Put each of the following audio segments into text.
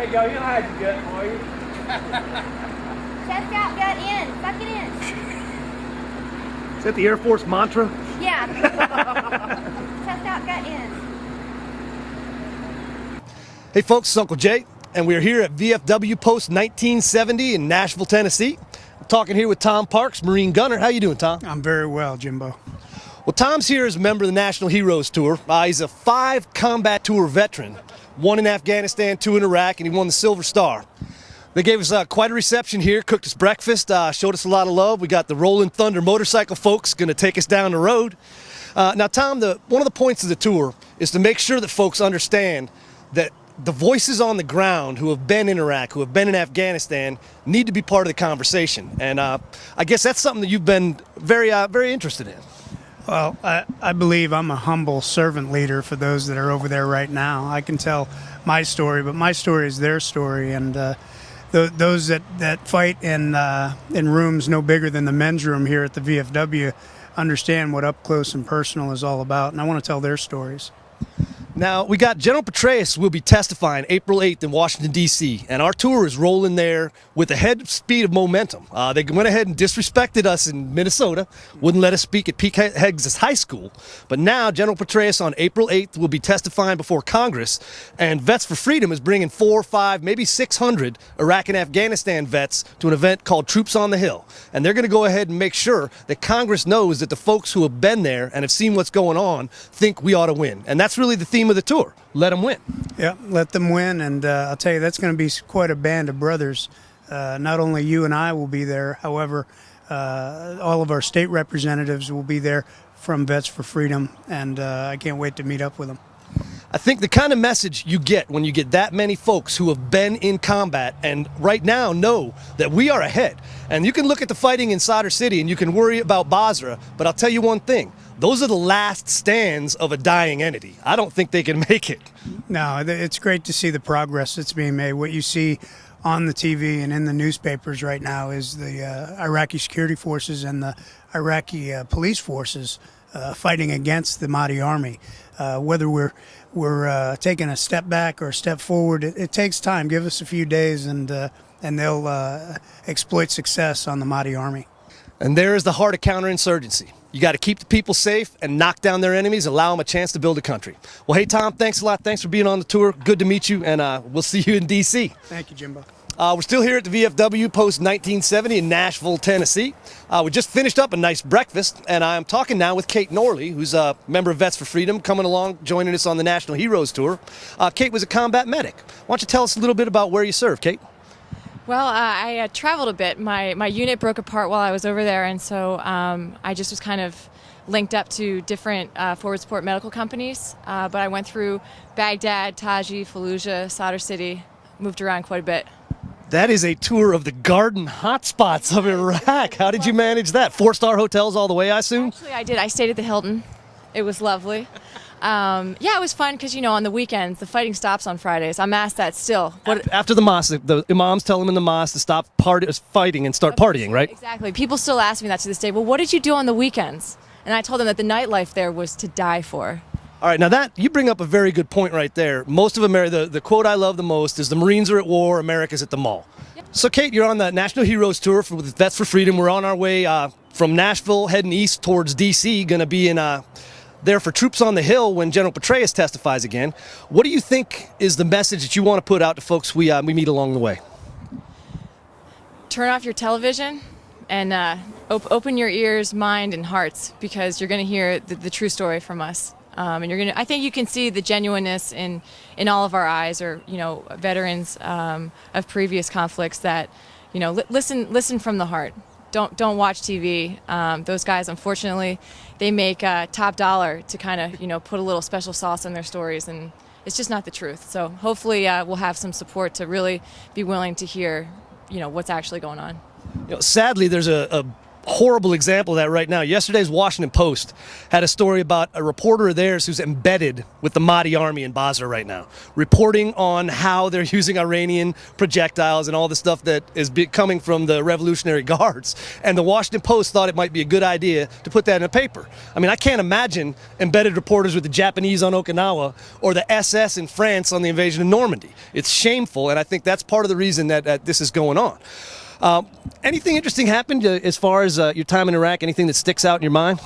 There you go. You know how you gut for you. Chest out, gut in. Suck it in. Is that the Air Force mantra? Yeah. Chest out, gut in. Hey folks, it's Uncle Jay, and we're here at VFW Post 1970 in Nashville, Tennessee. I'm talking here with Tom Parks, Marine Gunner. How you doing, Tom? I'm very well, Jimbo. Well, Tom's here as a member of the National Heroes Tour. He's a 5 combat tour veteran, 1 in Afghanistan, 2 in Iraq, and he won the Silver Star. They gave us quite a reception here, cooked us breakfast, showed us a lot of love. We got the Rolling Thunder motorcycle folks going to take us down the road. Now, Tom, one of the points of the tour is to make sure that folks understand that the voices on the ground who have been in Iraq, who have been in Afghanistan, need to be part of the conversation. And I guess that's something that you've been very interested in. Well, I believe I'm a humble servant leader for those that are over there right now. I can tell my story, but my story is their story. And those that fight in rooms no bigger than the men's room here at the VFW understand what up close and personal is all about. And I want to tell their stories. Now, we got General Petraeus will be testifying April 8th in Washington, D.C., and our tour is rolling there with a head speed of momentum. They went ahead and disrespected us in Minnesota, wouldn't let us speak at Pete Heggs' high school, but now General Petraeus on April 8th will be testifying before Congress, and Vets for Freedom is bringing 400, 500, maybe 600 Iraq and Afghanistan vets to an event called Troops on the Hill, and they're going to go ahead and make sure that Congress knows that the folks who have been there and have seen what's going on think we ought to win, and that's really the theme of the tour. Let them win. Yeah, let them win, and I'll tell you, that's going to be quite a band of brothers. Not only you and I will be there, however, all of our state representatives will be there from Vets for Freedom, and I can't wait to meet up with them. I think the kind of message you get when you get that many folks who have been in combat and right now know that we are ahead. And you can look at the fighting in Sadr City and you can worry about Basra, but I'll tell you one thing. Those are the last stands of a dying entity. I don't think they can make it. No, it's great to see the progress that's being made. What you see on the TV and in the newspapers right now is the Iraqi security forces and the Iraqi police forces fighting against the Mahdi army. Whether we're taking a step back or a step forward, it takes time. Give us a few days and they'll exploit success on the Mahdi army. And there is the heart of counterinsurgency. You got to keep the people safe and knock down their enemies, allow them a chance to build a country. Well, hey, Tom, thanks a lot. Thanks for being on the tour. Good to meet you, and we'll see you in D.C. Thank you, Jimbo. We're still here at the VFW Post 1970 in Nashville, Tennessee. We just finished up a nice breakfast, and I'm talking now with Kate Norley, who's a member of Vets for Freedom, coming along, joining us on the National Heroes Tour. Kate was a combat medic. Why don't you tell us a little bit about where you serve, Kate? Well, I traveled a bit. My unit broke apart while I was over there, and so I just was kind of linked up to different forward support medical companies. But I went through Baghdad, Taji, Fallujah, Sadr City, moved around quite a bit. That is a tour of the garden hotspots of Iraq. How did you manage that? 4-star hotels all the way, I assume? Actually, I did. I stayed at the Hilton. It was lovely. Yeah, it was fun because, on the weekends, the fighting stops on Fridays. I'm asked that still. After the mosque, the imams tell them in the mosque to stop fighting and start partying, right? Exactly. People still ask me that to this day. Well, what did you do on the weekends? And I told them that the nightlife there was to die for. All right, now that you bring up a very good point right there. Most of America, the quote I love the most is the Marines are at war, America's at the mall. Yep. So, Kate, you're on the National Heroes Tour with Vets for Freedom. We're on our way from Nashville, heading east towards D.C., going to be in there for Troops on the Hill when General Petraeus testifies again. What do you think is the message that you want to put out to folks we meet along the way? Turn off your television and open your ears, mind, and hearts, because you're going to hear the true story from us. And I think you can see the genuineness in all of our eyes, or veterans of previous conflicts that listen from the heart. Don't watch TV. Those guys, unfortunately, they make top dollar to kind of put a little special sauce on their stories, and it's just not the truth. So hopefully we'll have some support to really be willing to hear what's actually going on. Sadly, there's a horrible example of that right now. Yesterday's Washington Post had a story about a reporter of theirs who's embedded with the Mahdi army in Basra right now, reporting on how they're using Iranian projectiles and all the stuff that is coming from the Revolutionary Guards. And the Washington Post thought it might be a good idea to put that in a paper. I mean, I can't imagine embedded reporters with the Japanese on Okinawa or the SS in France on the invasion of Normandy. It's shameful, and I think that's part of the reason that this is going on. Anything interesting happened as far as your time in Iraq? Anything that sticks out in your mind?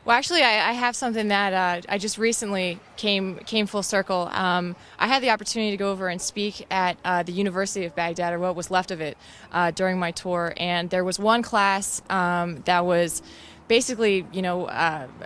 Well, actually, I have something that I just recently came full circle. I had the opportunity to go over and speak at the University of Baghdad, or what was left of it, during my tour. And there was one class that was basically,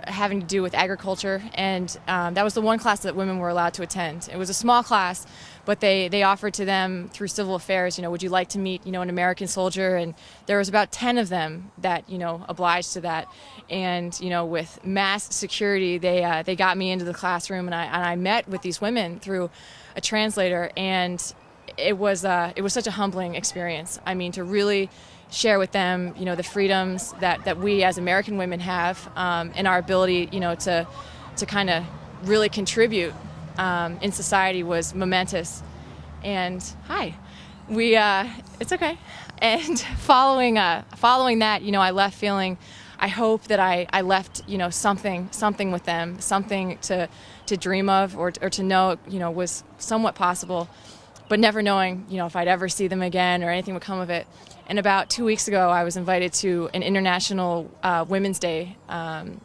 having to do with agriculture, and that was the one class that women were allowed to attend. It was a small class, but they offered to them through civil affairs, would you like to meet, an American soldier? And there was about 10 of them that, obliged to that. And, with mass security, they got me into the classroom, and I met with these women through a translator, and it was such a humbling experience. I mean, to really share with them, the freedoms that we as American women have, and our ability, to kind of really contribute in society was momentous. And it's okay. And following that, I left feeling, I hope that I left, something with them, something to dream of or to know, was somewhat possible, but never knowing, if I'd ever see them again or anything would come of it. And about 2 weeks ago, I was invited to an International Women's Day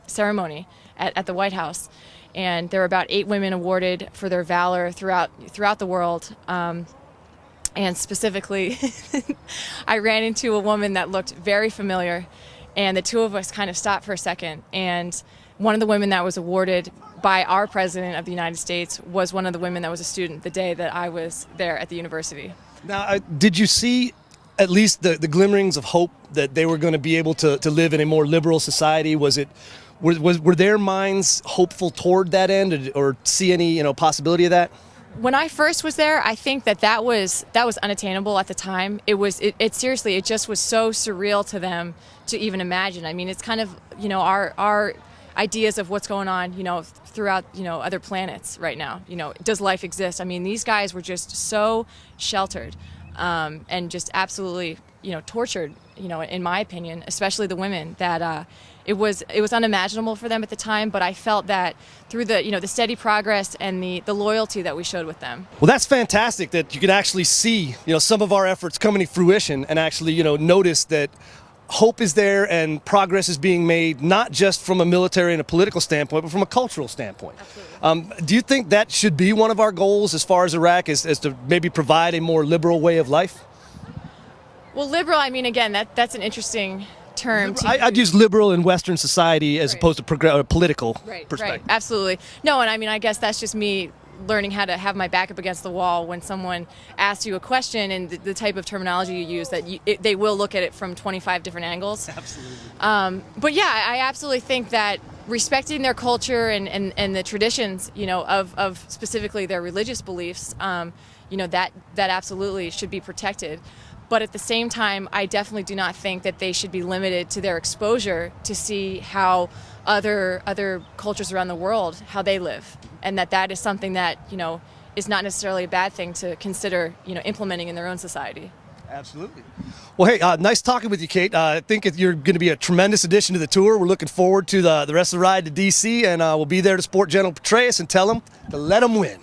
ceremony at the White House. And there were about 8 women awarded for their valor throughout the world. And specifically, I ran into a woman that looked very familiar, and the two of us kind of stopped for a second. And one of the women that was awarded by our President of the United States was one of the women that was a student the day that I was there at the university. Now, did you see at least the glimmerings of hope that they were going to be able to live in a more liberal society? Were their minds hopeful toward that end, or see any possibility of that? When I first was there, I think that was unattainable at the time. It seriously, it just was so surreal to them to even imagine. I mean, it's kind of our ideas of what's going on throughout other planets right now. Does life exist? I mean, these guys were just so sheltered and just absolutely tortured. In my opinion, especially the women, that it was unimaginable for them at the time. But I felt that through the steady progress and the loyalty that we showed with them. Well, that's fantastic that you can actually see some of our efforts coming to fruition, and actually notice that hope is there and progress is being made, not just from a military and a political standpoint, but from a cultural standpoint. Absolutely. Do you think that should be one of our goals as far as Iraq, is to maybe provide a more liberal way of life? Well, liberal, I mean, again, that's an interesting term. I'd use liberal in Western society as opposed to political perspective. Right, absolutely. No, and I mean, I guess that's just me learning how to have my back up against the wall when someone asks you a question, and the type of terminology you use, that they will look at it from 25 different angles. Absolutely. But yeah, I absolutely think that respecting their culture and the traditions, of specifically their religious beliefs, that absolutely should be protected. But at the same time, I definitely do not think that they should be limited to their exposure to see how other cultures around the world, how they live. And that is something that, is not necessarily a bad thing to consider, implementing in their own society. Absolutely. Well, hey, nice talking with you, Kate. I think you're going to be a tremendous addition to the tour. We're looking forward to the rest of the ride to D.C., and we'll be there to support General Petraeus and tell him to let him win.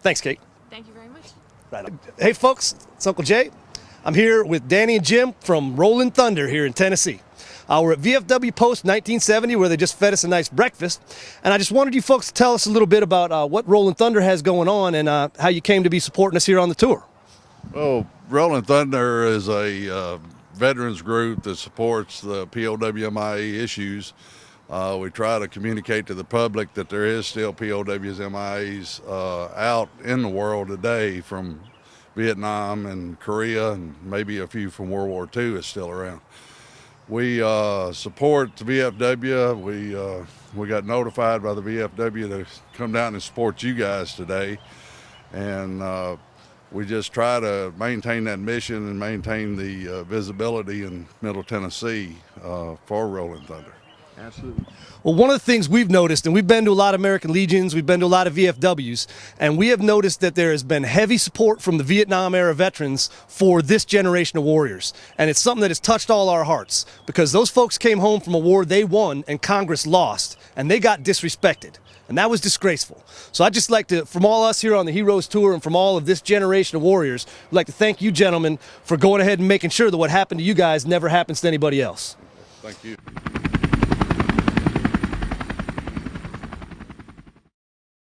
Thanks, Kate. Thank you very much. Right. Hey, folks, it's Uncle Jay. I'm here with Danny and Jim from Rolling Thunder here in Tennessee. We're at VFW Post 1970, where they just fed us a nice breakfast. And I just wanted you folks to tell us a little bit about what Rolling Thunder has going on, and how you came to be supporting us here on the tour. Well, Rolling Thunder is a veterans group that supports the POW/MIA issues. We try to communicate to the public that there is still POWs, MIAs out in the world today, from Vietnam and Korea, and maybe a few from World War II is still around. We support the VFW. We got notified by the VFW to come down and support you guys today, and we just try to maintain that mission and maintain the visibility in Middle Tennessee for Rolling Thunder. Absolutely. Well, one of the things we've noticed, and we've been to a lot of American Legions, we've been to a lot of VFWs, and we have noticed that there has been heavy support from the Vietnam-era veterans for this generation of warriors. And it's something that has touched all our hearts, because those folks came home from a war they won and Congress lost, and they got disrespected. And that was disgraceful. So I'd just like to, from all us here on the Heroes Tour and from all of this generation of warriors, we'd like to thank you gentlemen for going ahead and making sure that what happened to you guys never happens to anybody else. Thank you.